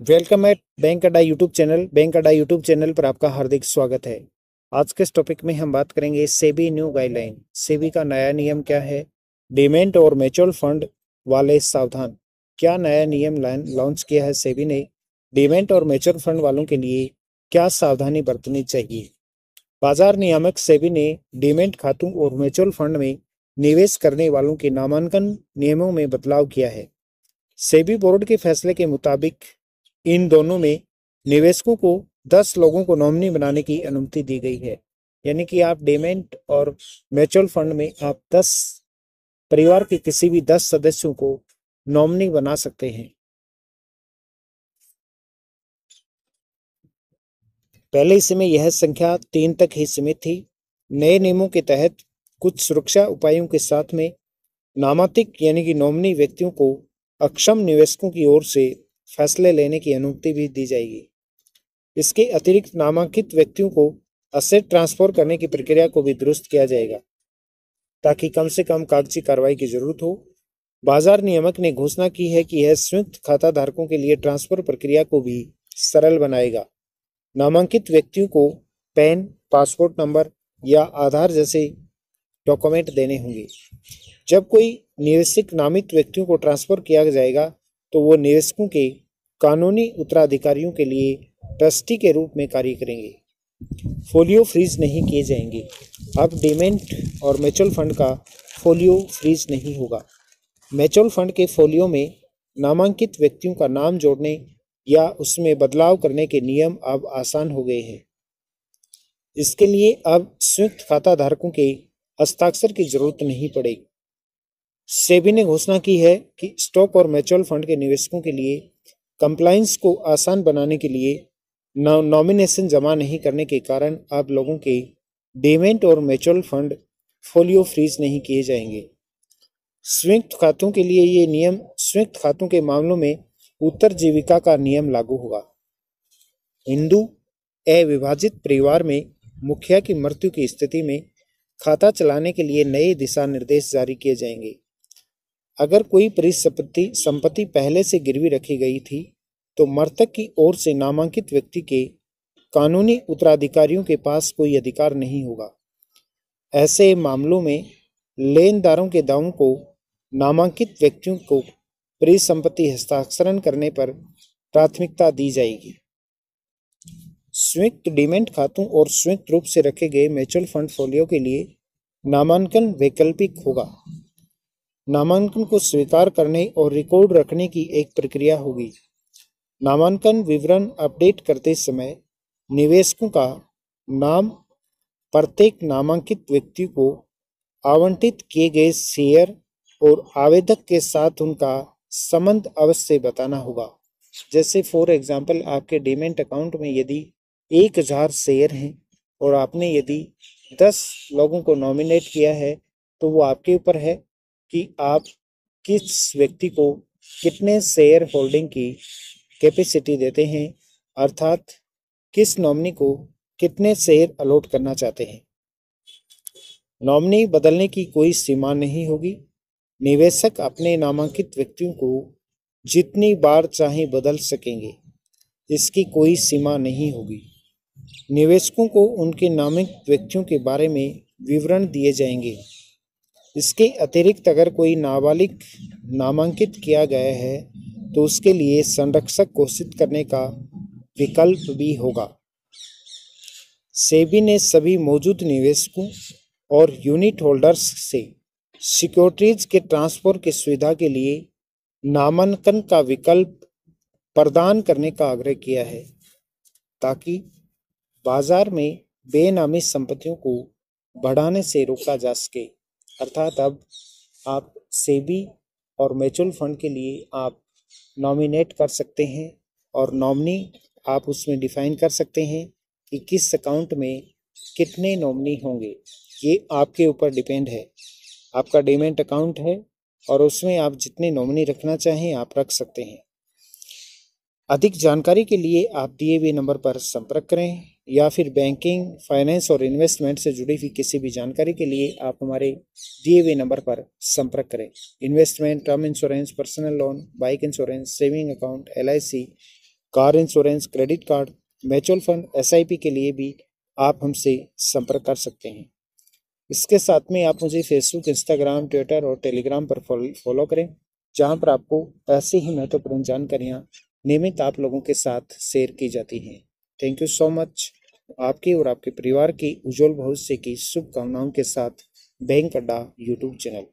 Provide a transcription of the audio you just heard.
Welcome at bank अड्डा YouTube channel. Bank अड्डा YouTube channel पर आपका हार्दिक स्वागत है। आज के इस टॉपिक में हम बात करेंगे सेबी न्यू गाइडलाइन। सेबी का नया नियम क्या है? डीमैट और म्यूचुअल फंड वाले सावधान। क्या नया नियम लॉन्च किया है सेबी ने? डीमैट और म्यूचुअल फंड वालों के लिए क्या सावधानी बरतनी चाहिए? बाजार नियामक सेबी ने डीमैट खातों और म्यूचुअल फंड में निवेश करने वालों के नामांकन नियमों में बदलाव किया है। सेबी बोर्ड के फैसले के मुताबिक इन दोनों में निवेशकों को 10 लोगों को नॉमिनी बनाने की अनुमति दी गई है। यानी कि आप डीमैट और म्यूचुअल फंड में आप 10 परिवार के किसी भी 10 सदस्यों को नॉमिनी बना सकते हैं। पहले इसमें यह संख्या 3 तक ही सीमित थी। नए नियमों के तहत कुछ सुरक्षा उपायों के साथ में नामांकित यानी कि नॉमिनी व्यक्तियों को अक्षम निवेशकों की ओर से फैसले लेने की अनुमति भी दी जाएगी। इसके अतिरिक्त नामांकित व्यक्तियों को असेट ट्रांसफर करने की प्रक्रिया को भी दुरुस्त किया जाएगा ताकि कम से कम कागजी कार्रवाई की जरूरत हो। बाजार नियामक ने घोषणा की है कि यह संयुक्त खाता धारकों के लिए ट्रांसफर प्रक्रिया को भी सरल बनाएगा। नामांकित व्यक्तियों को पैन, पासपोर्ट नंबर या आधार जैसे डॉक्यूमेंट देने होंगे। जब कोई निवेशक नामित व्यक्तियों को ट्रांसफर किया जाएगा तो वो निवेशकों के कानूनी उत्तराधिकारियों के लिए ट्रस्टी के रूप में कार्य करेंगे। फोलियो फ्रीज नहीं किए जाएंगे। अब डीमैट और म्यूचुअल फंड का फोलियो फ्रीज नहीं होगा। म्यूचुअल फंड के फोलियो में नामांकित व्यक्तियों का नाम जोड़ने या उसमें बदलाव करने के नियम अब आसान हो गए हैं। इसके लिए अब संयुक्त खाता धारकों के हस्ताक्षर की जरूरत नहीं पड़ेगी। सेबी ने घोषणा की है कि स्टॉक और म्यूचुअल फंड के निवेशकों के लिए कंप्लायंस को आसान बनाने के लिए नॉमिनेशन जमा नहीं करने के कारण अब लोगों के डीमैट और म्यूचुअल फंड फोलियो फ्रीज नहीं किए जाएंगे। संयुक्त खातों के लिए ये नियम संयुक्त खातों के मामलों में उत्तरजीविका का नियम लागू होगा। हिंदू अविभाजित परिवार में मुखिया की मृत्यु की स्थिति में खाता चलाने के लिए नए दिशा निर्देश जारी किए जाएंगे। अगर कोई संपत्ति पहले से गिरवी रखी गई थी तो मृतक की ओर से नामांकित व्यक्ति के कानूनी उत्तराधिकारियों के पास कोई अधिकार नहीं होगा। ऐसे मामलों में लेनदारों के दावों को नामांकित व्यक्तियों को परिसंपत्ति हस्तांतरण करने पर प्राथमिकता दी जाएगी। संयुक्त डीमैट खातों और संयुक्त रूप से रखे गए म्यूचुअल फंड फोलियो के लिए नामांकन वैकल्पिक होगा। नामांकन को स्वीकार करने और रिकॉर्ड रखने की एक प्रक्रिया होगी। नामांकन विवरण अपडेट करते समय निवेशकों का नाम प्रत्येक नामांकित व्यक्ति को आवंटित किए गए शेयर और आवेदक के साथ उनका संबंध अवश्य बताना होगा। जैसे फॉर एग्जांपल आपके डीमैट अकाउंट में यदि 1000 शेयर हैं और आपने यदि 10 लोगों को नॉमिनेट किया है तो वो आपके ऊपर है कि आप किस व्यक्ति को कितने शेयर होल्डिंग की कैपेसिटी देते हैं, अर्थात किस नॉमिनी को कितने शेयर अलॉट करना चाहते हैं। नॉमिनी बदलने की कोई सीमा नहीं होगी। निवेशक अपने नामांकित व्यक्तियों को जितनी बार चाहे बदल सकेंगे। इसकी कोई सीमा नहीं होगी। निवेशकों को उनके नामित व्यक्तियों के बारे में विवरण दिए जाएंगे। इसके अतिरिक्त अगर कोई नाबालिग नामांकित किया गया है तो उसके लिए संरक्षक घोषित करने का विकल्प भी होगा। सेबी ने सभी मौजूद निवेशकों और यूनिट होल्डर्स से सिक्योरिटीज के ट्रांसफर की सुविधा के लिए नामांकन का विकल्प प्रदान करने का आग्रह किया है ताकि बाजार में बेनामी संपत्तियों को बढ़ाने से रोका जा सके। अर्थात अब आप सेबी और म्यूचुअल फंड के लिए आप नॉमिनेट कर सकते हैं और नॉमिनी आप उसमें डिफाइन कर सकते हैं कि किस अकाउंट में कितने नॉमिनी होंगे। ये आपके ऊपर डिपेंड है। आपका डीमैट अकाउंट है और उसमें आप जितने नॉमिनी रखना चाहें आप रख सकते हैं। अधिक जानकारी के लिए आप दिए हुए नंबर पर संपर्क करें या फिर बैंकिंग, फाइनेंस और इन्वेस्टमेंट से जुड़ी हुई किसी भी जानकारी के लिए आप हमारे दिए हुए नंबर पर संपर्क करें। Investment, term insurance, personal loan, bike insurance, saving account, LIC car insurance, credit card, mutual fund, SIP के लिए भी आप हमसे संपर्क कर सकते हैं। इसके साथ में आप मुझे फेसबुक, इंस्टाग्राम, ट्विटर और टेलीग्राम पर फॉलो करें, जहां पर आपको ऐसी ही महत्वपूर्ण जानकारियां नियमित आप लोगों के साथ शेयर की जाती हैं। Thank you so much. आपके और आपके परिवार की उज्जवल भविष्य की शुभकामनाओं के साथ बैंक अड्डा यूट्यूब चैनल।